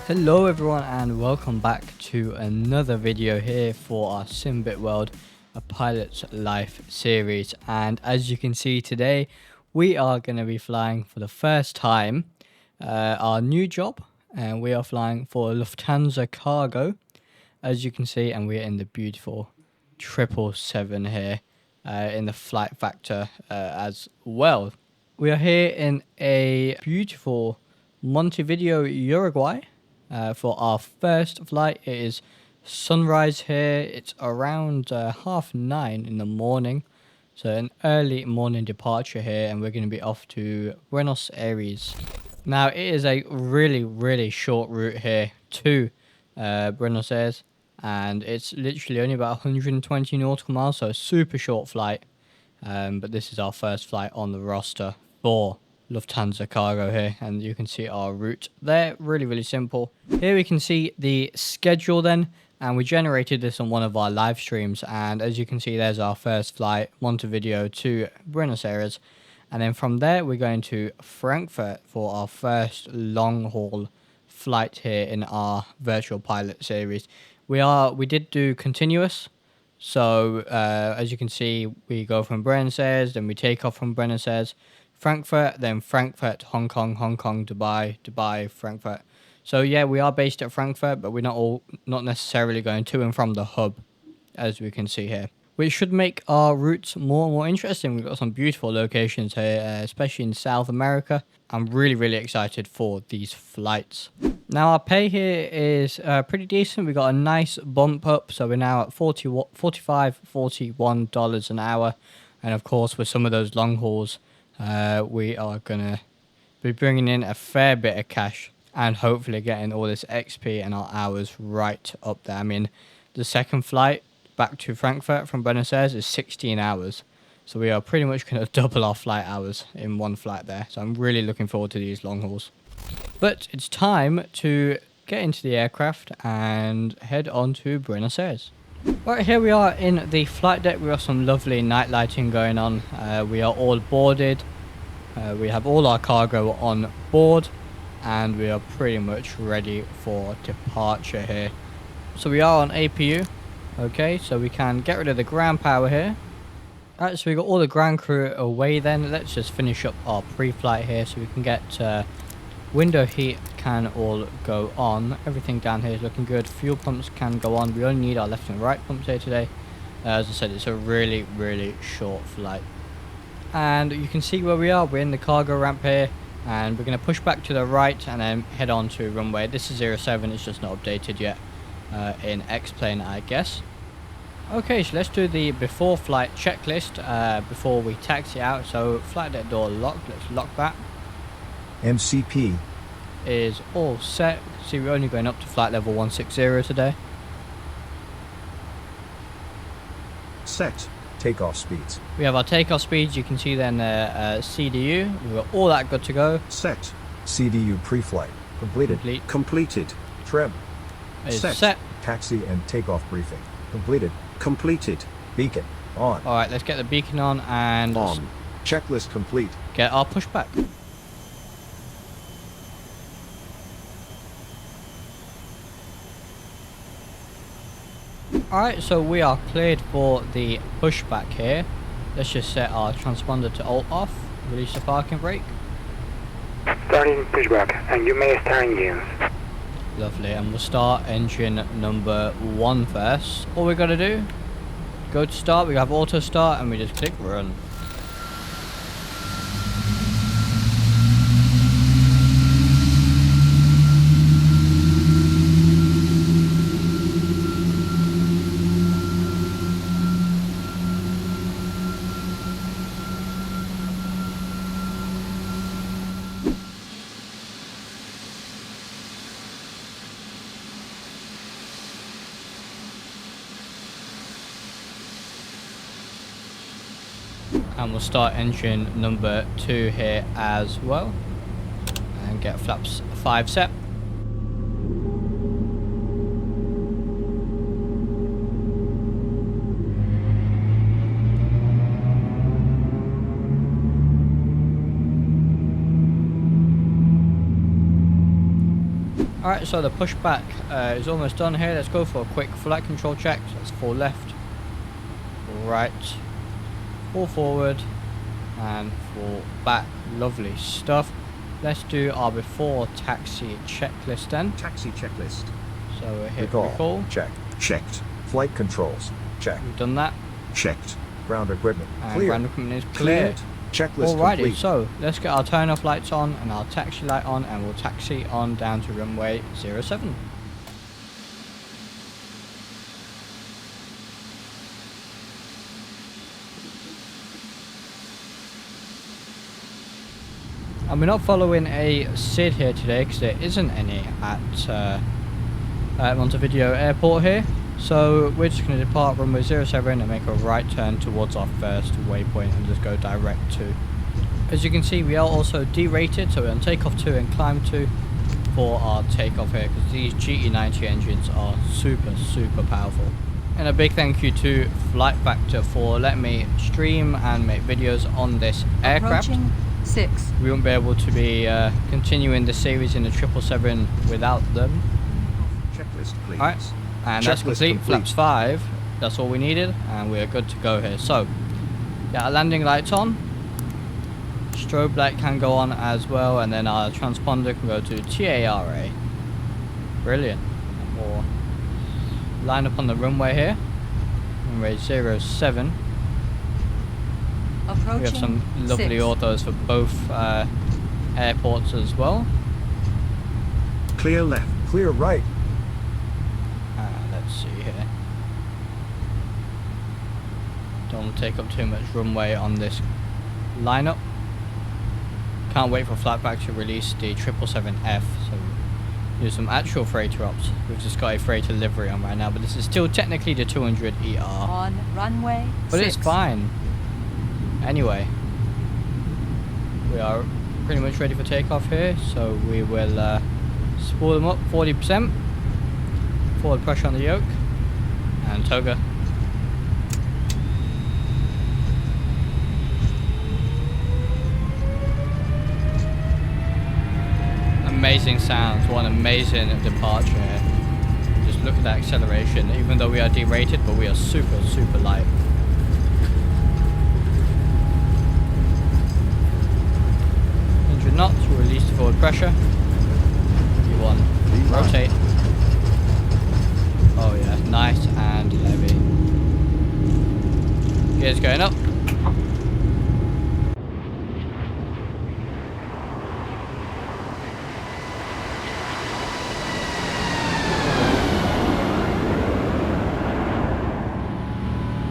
Hello everyone and welcome back to another video here for our Simbit World, a pilot's life series. And as you can see today, we are going to be flying for the first time our new job, and we are flying for Lufthansa Cargo, as you can see, and we're in the beautiful 777 here in the flight factor as well. We are here in a beautiful Montevideo, Uruguay. For our first flight. It is sunrise here. It's around 9:30 in the morning, so an early morning departure here, and we're going to be off to Buenos Aires. Now it is a really short route here to Buenos Aires, and it's literally only about 120 nautical miles, so a super short flight. But this is our first flight on the roster for Lufthansa Cargo here, and you can see our route there. Really simple. Here we can see the schedule then, and we generated this on one of our live streams, and as you can see, there's our first flight, Montevideo to Buenos Aires, and then from there we're going to Frankfurt for our first long haul flight here in our virtual pilot series. We did do continuous, so as you can see, we go from Buenos Aires, then we take off from Buenos Aires, Frankfurt, then Frankfurt, Hong Kong, Dubai, Dubai, Frankfurt. So yeah, we are based at Frankfurt, but we're not necessarily going to and from the hub, as we can see here, which should make our routes more and more interesting. We've got some beautiful locations here, especially in South America. I'm really excited for these flights. Now our pay here is pretty decent. We got a nice bump up, so we're now at $41 an hour, and of course with some of those long hauls, we are gonna be bringing in a fair bit of cash and hopefully getting all this XP and our hours right up there. I mean, the second flight back to Frankfurt from Buenos Aires is 16 hours, so we are pretty much going to double our flight hours in one flight there. So I'm really looking forward to these long hauls. But it's time to get into the aircraft and head on to Buenos Aires. Right, here we are in the flight deck. We have some lovely night lighting going on. We are all boarded. We have all our cargo on board, and we are pretty much ready for departure here. So we are on APU. Okay, so we can get rid of the ground power here. Alright, so we got all the ground crew away then. Let's just finish up our pre-flight here so we can get window heat can all go on. Everything down here is looking good. Fuel pumps can go on. We only need our left and right pumps here today. As I said, it's a really short flight. And you can see where we are. We're in the cargo ramp here, and we're going to push back to the right and then head on to runway. This is 07. It's just not updated yet in X-Plane, I guess. Okay, so let's do the before flight checklist before we taxi out. So flight deck door locked. Let's lock that. MCP is all set. See, we're only going up to flight level 160 today. Set takeoff speeds. We have our takeoff speeds. You can see then CDU. We've got all that good to go. Set CDU pre-flight completed. Completed. Trem is set. Taxi and takeoff briefing completed. Beacon on. All right, let's get the beacon on and on. Checklist complete. Get our pushback. Alright, so we are cleared for the pushback here. Let's just set our transponder to alt off, release the parking brake. Starting pushback, and you may start engines. Lovely, and we'll start engine number 1 first. All we got to do, go to start, we have auto start, and we just click run. And we'll start engine number 2 here as well, and get flaps 5 set. Alright, so the pushback is almost done here. Let's go for a quick flight control check. So that's 4 left, right, 4 forward, and 4 back. Lovely stuff. Let's do our before taxi checklist then. Taxi checklist. So we're here for recall. Check. Checked. Flight controls. Check. We've done that. Checked. Ground equipment. And Clear. ground equipment is cleared. Checklist Alrighty, complete. so let's get our turn off lights on and our taxi light on, and we'll taxi on down to runway 07. And we're not following a SID here today because there isn't any at Montevideo Airport here. So we're just going to depart runway 07 and make a right turn towards our first waypoint and just go direct to. As you can see, we are also derated, so we're on takeoff 2 and climb 2 for our takeoff here, because these GE90 engines are super powerful. And a big thank you to Flight Factor for letting me stream and make videos on this aircraft. Approaching 6. We won't be able to be continuing the series in the 777 without them. Checklist, please. Alright, and that's Checklist complete. Flaps 5, that's all we needed, and we're good to go here. So, yeah, our landing lights on. Strobe light can go on as well, and then our transponder can go to TARA. Brilliant. We'll line up on the runway here. Runway 07. Approaching We have some lovely 6. autos for both airports as well. Clear left. Clear right. Let's see here. Don't want to take up too much runway on this lineup. Can't wait for Flight Factor to release the 777F, so do some actual freighter ops. We've just got a freighter livery on right now, but this is still technically the 200 ER. On runway But 6. it's fine. Anyway, we are pretty much ready for takeoff here, so we will spool them up 40%. Forward pressure on the yoke, and toga. Amazing sounds, what an amazing departure here. Just look at that acceleration, even though we are derated, but we are super light. Knots will release the forward pressure. You want rotate. Oh yeah, nice and heavy. Gears going up.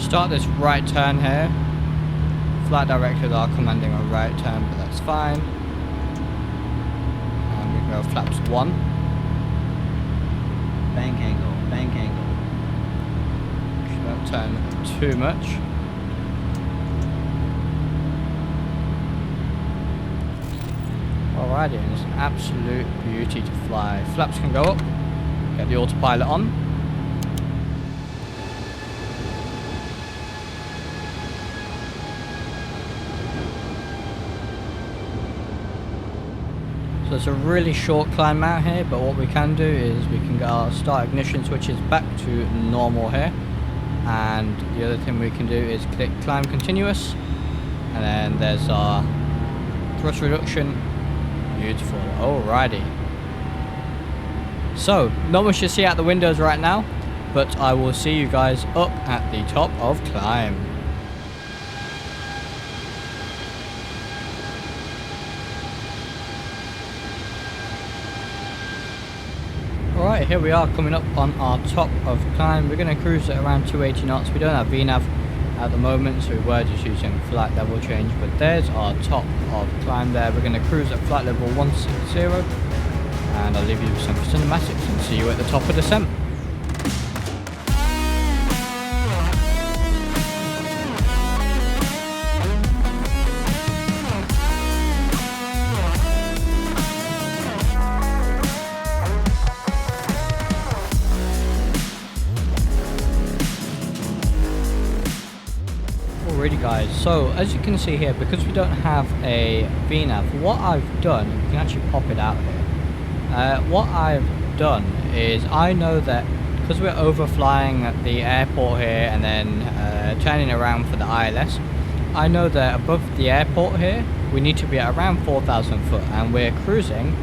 Start this right turn here. Flight directors are commanding a right turn, but that's fine. Flaps 1. Bank angle, bank angle. Don't turn too much. Alrighty, and it's an absolute beauty to fly. Flaps can go up. Get the autopilot on. So it's a really short climb out here, but what we can do is we can get our start ignition switches back to normal here, and the other thing we can do is click climb continuous, and then there's our thrust reduction. Beautiful. Alrighty. So not much to see out the windows right now, but I will see you guys up at the top of climb. Alright, here we are coming up on our top of climb. We're going to cruise at around 280 knots. We don't have VNAV at the moment, so we're just using flight level change. But there's our top of climb there. We're going to cruise at flight level 160. And I'll leave you with some cinematics and see you at the top of descent. Alrighty guys, so as you can see here, because we don't have a VNAV, what I've done, you can actually pop it out here. What I've done is, I know that because we're overflying the airport here and then turning around for the ILS, I know that above the airport here we need to be at around 4,000 foot, and we're cruising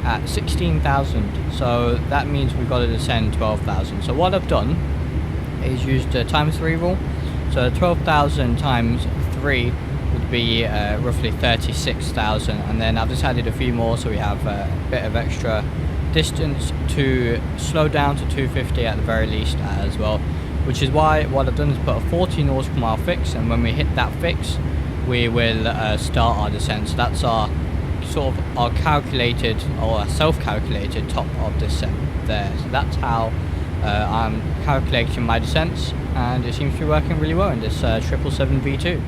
at 16,000, so that means we've got to descend 12,000. So what I've done is used the times 3 rule. So 12,000 times 3 would be roughly 36,000, and then I've just added a few more so we have a bit of extra distance to slow down to 250 at the very least as well, which is why what I've done is put a 40 nautical mile fix, and when we hit that fix we will start our descent. So that's our sort of our calculated or self-calculated top of descent there. So that's how I'm calculating my descents, and it seems to be working really well in this 777V2.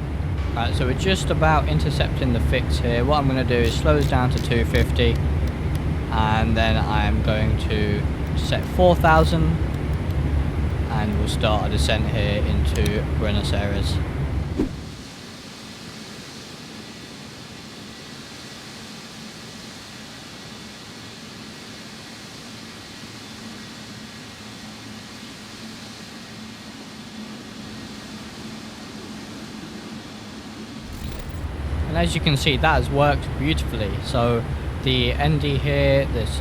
Right, so we're just about intercepting the fix here. What I'm going to do is slow this down to 250, and then I'm going to set 4,000, and we'll start a descent here into Buenos Aires. And as you can see, that has worked beautifully. So the ND here, this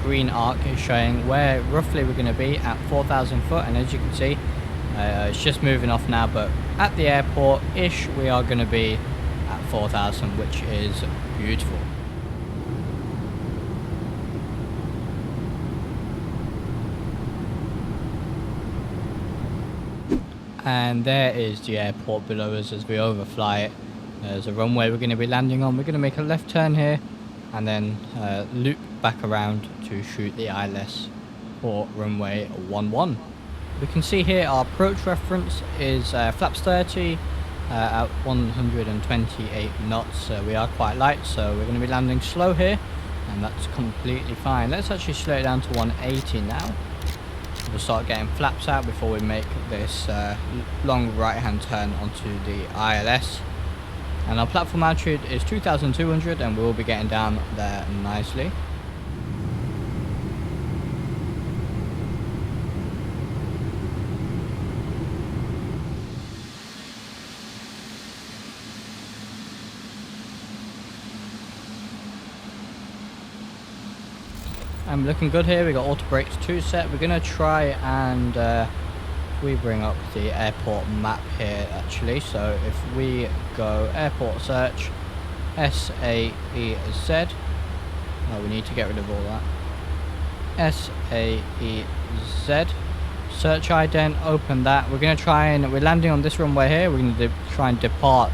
green arc is showing where roughly we're going to be at 4,000 foot, and as you can see it's just moving off now, but at the airport-ish we are going to be at 4,000, which is beautiful. And there is the airport below us as we overfly it. There's a runway we're going to be landing on. We're going to make a left turn here and then loop back around to shoot the ILS for runway 11. We can see here our approach reference is flaps 30 at 128 knots. We are quite light, so we're going to be landing slow here, and that's completely fine. Let's actually slow it down to 180 now. We'll start getting flaps out before we make this long right hand turn onto the ILS. And our platform altitude is 2,200, and we'll be getting down there nicely. I'm looking good here. We got auto brakes 2 set. We're gonna try and we bring up the airport map here actually. So if we go airport search SAEZ, oh, we need to get rid of all that. SAEZ search ident, open that. We're gonna try and we're landing on this runway here. We're gonna try and depart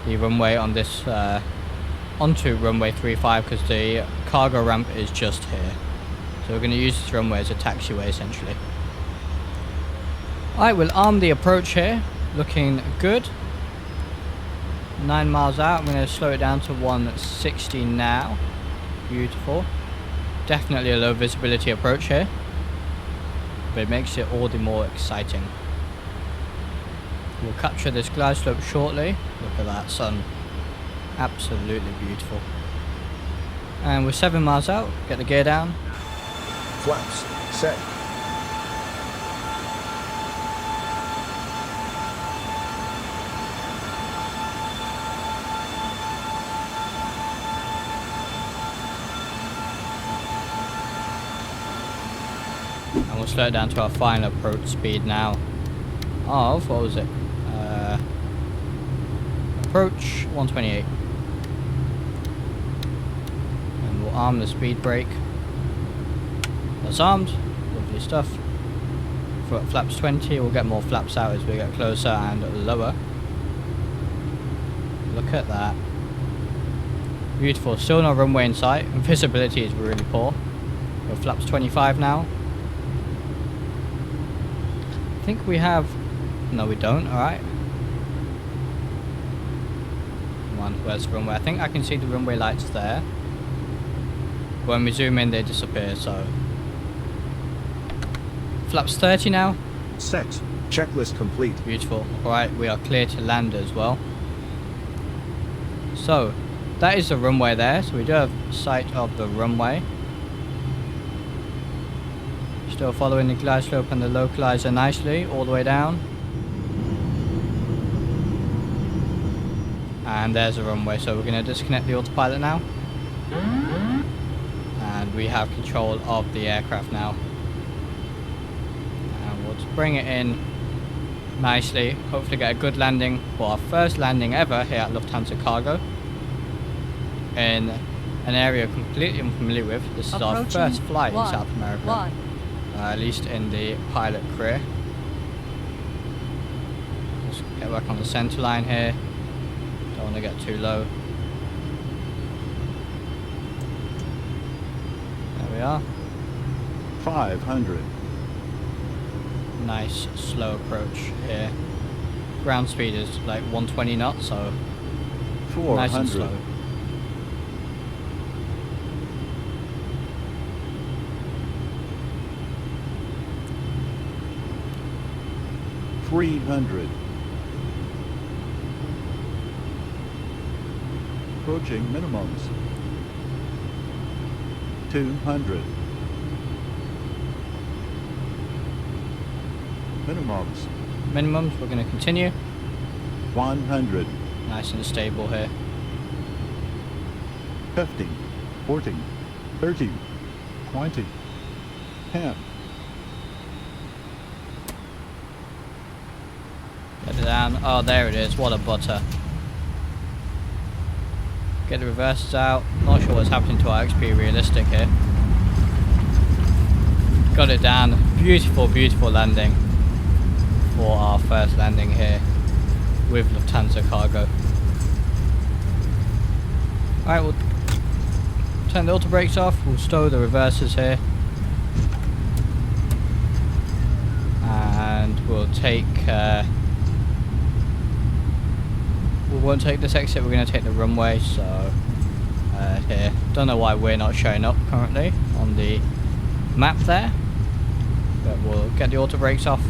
the runway on this onto runway 35 because the cargo ramp is just here. So we're going to use this runway as a taxiway essentially. Alright, we'll arm the approach here. Looking good. 9 miles out. I'm going to slow it down to 160 now. Beautiful. Definitely a low visibility approach here, but it makes it all the more exciting. We'll capture this glide slope shortly. Look at that sun. Absolutely beautiful. And we're 7 miles out. Get the gear down. Flaps set. And we'll slow it down to our final approach speed now of, what was it? Approach 128. And we'll arm the speed brake. That's armed. Lovely stuff. For flaps 20, we'll get more flaps out as we get closer and lower. Look at that. Beautiful. Still no runway in sight. Visibility is really poor. We're flaps 25 now. I think we have... No, we don't. Alright. Come on, where's the runway? I think I can see the runway lights there. When we zoom in, they disappear, so... Flaps 30 now. Set. Checklist complete. Beautiful. Alright, we are clear to land as well. So, that is the runway there. So we do have sight of the runway. Still following the glide slope and the localizer nicely all the way down. And there's a runway, so we're going to disconnect the autopilot now. And we have control of the aircraft now. And we'll just bring it in nicely. Hopefully get a good landing for our first landing ever here at Lufthansa Cargo. In an area completely unfamiliar with. This is our first flight in South America. At least in the pilot career. Let's get back on the center line here. Don't want to get too low. There we are. 500. Nice slow approach here. Ground speed is like 120 knots, so 400. nice and slow. 300. Approaching minimums. 200. Minimums. Minimums, we're going to continue. 100. Nice and stable here. 50. 40. 30. 20. 10. Get it down. Oh, there it is. What a butter. Get the reverses out. Not sure what's happening to our XP realistic here. Got it down. Beautiful, beautiful landing for our first landing here with Lufthansa Cargo. Alright, we'll turn the auto brakes off. We'll stow the reverses here. And we'll take... we won't take this exit, we're going to take the runway, so here. Don't know why we're not showing up currently on the map there, but we'll get the auto brakes off.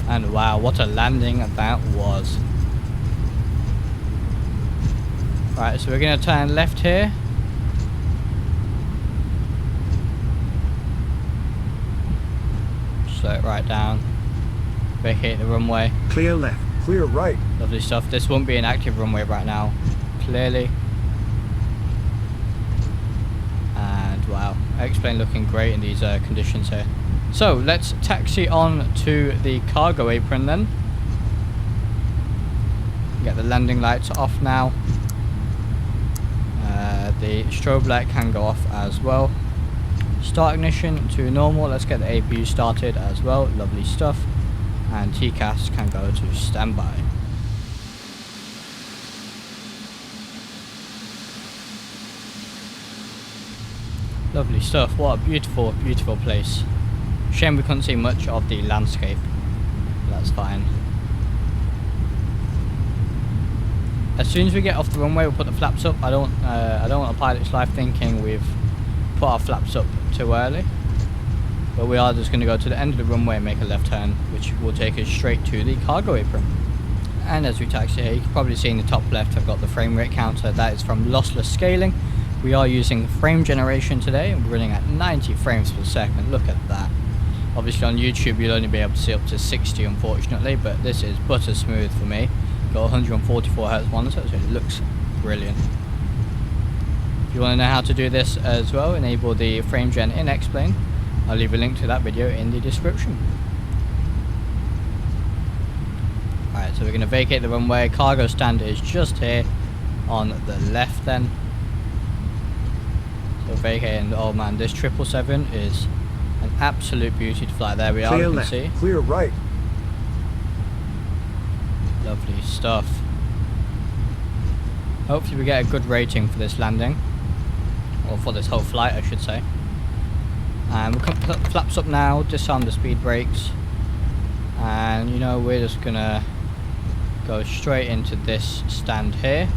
And wow, what a landing that was. Right, so we're going to turn left here. Slow it right down. Vacate the runway. Clear left, clear right. Lovely stuff. This won't be an active runway right now, clearly. And wow, X-plane looking great in these conditions here. So let's taxi on to the cargo apron then. Get the landing lights off now. The strobe light can go off as well. Start ignition to normal. Let's get the APU started as well. Lovely stuff. And TCAS can go to standby. Lovely stuff. What a beautiful, beautiful place. Shame we couldn't see much of the landscape. That's fine. As soon as we get off the runway, we'll put the flaps up. I don't want a pilot's life thinking we've put our flaps up too early. But we are just going to go to the end of the runway and make a left turn, which will take us straight to the cargo apron. And as we taxi here, you can probably see in the top left I've got the frame rate counter. That is from lossless scaling. We are using frame generation today, and we're running at 90 frames per second. Look at that. Obviously on YouTube you'll only be able to see up to 60 unfortunately, but this is butter smooth for me. Got 144Hz monitor, so it looks brilliant. If you want to know how to do this as well, enable the frame gen in X-Plane. I'll leave a link to that video in the description. Alright, so we're going to vacate the runway. Cargo stand is just here on the left then. So vacating, oh man, this 777 is an absolute beauty to fly. There we are, you can see. Clear right. Lovely stuff. Hopefully we get a good rating for this landing. Or for this whole flight, I should say. And we'll put flaps up now, disarm the speed brakes. And you know, we're just gonna go straight into this stand here.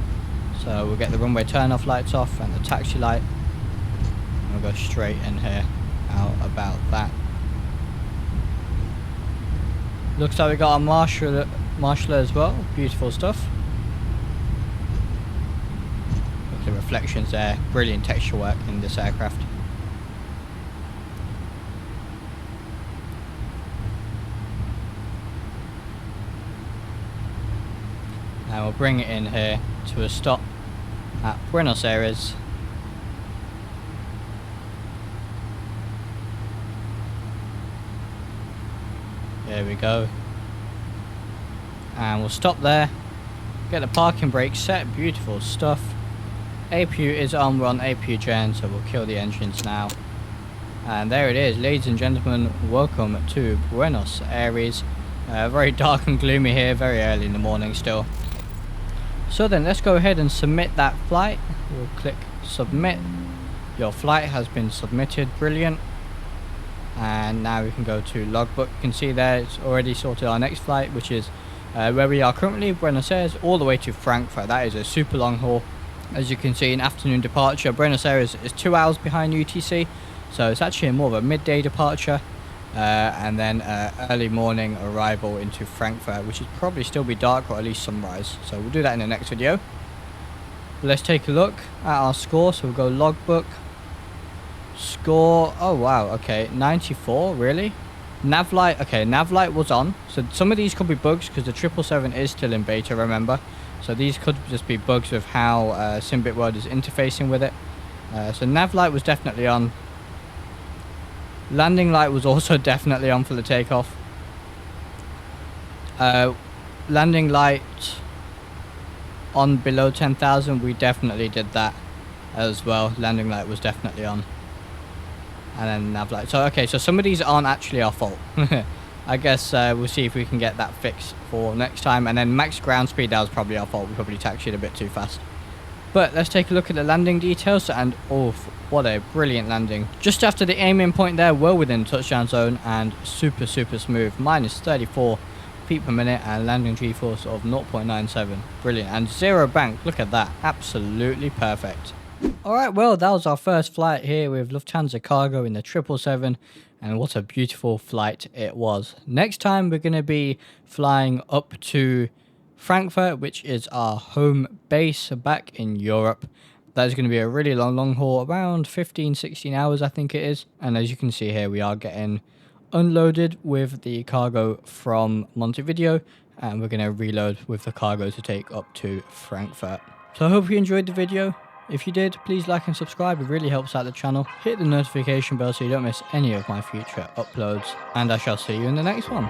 So we'll get the runway turn off lights off and the taxi light. And we'll go straight in here. How about that? Looks like we got our marshaller as well. Beautiful stuff. Look at the reflections there. Brilliant texture work in this aircraft. And we'll bring it in here to a stop at Buenos Aires. There we go. And we'll stop there. Get the parking brake set. Beautiful stuff. APU is on. We're on APU gen, so we'll kill the engines now. And there it is, ladies and gentlemen. Welcome to Buenos Aires. Very dark and gloomy here. Very early in the morning still. So then let's go ahead and submit that flight. We'll click submit. Your flight has been submitted. Brilliant. And now we can go to logbook. You can see there it's already sorted our next flight, which is where we are currently, Buenos Aires, all the way to Frankfurt. That is a super long haul. As you can see, an afternoon departure. Buenos Aires is 2 hours behind UTC, so it's actually more of a midday departure. And then early morning arrival into Frankfurt, which is probably still be dark or at least sunrise. So we'll do that in the next video. But let's take a look at our score. So we'll go logbook. Score, oh wow, okay, 94, really? Nav light, okay, nav light was on. So some of these could be bugs because the 777 is still in beta, remember. So these could just be bugs of how Simbit World is interfacing with it. So nav light was definitely on. Landing light was also definitely on for the takeoff. Landing light on below 10,000, we definitely did that as well. Landing light was definitely on. And then nav light. So okay, so some of these aren't actually our fault. I guess we'll see if we can get that fixed for next time. And then max ground speed, that was probably our fault. We probably taxied a bit too fast. But let's take a look at the landing details. And oh, what a brilliant landing. Just after the aiming point there, well within touchdown zone and super smooth. Minus 34 feet per minute and landing G-force of 0.97. Brilliant. And zero bank. Look at that. Absolutely perfect. Alright, well, that was our first flight here with Lufthansa Cargo in the 777, and what a beautiful flight it was. Next time we're going to be flying up to Frankfurt, which is our home base back in Europe. That is going to be a really long haul, around 15-16 hours I think it is. And as you can see here, we are getting unloaded with the cargo from Montevideo, and we're going to reload with the cargo to take up to Frankfurt. So I hope you enjoyed the video. If you did, please like and subscribe, it really helps out the channel. Hit the notification bell so you don't miss any of my future uploads, and I shall see you in the next one.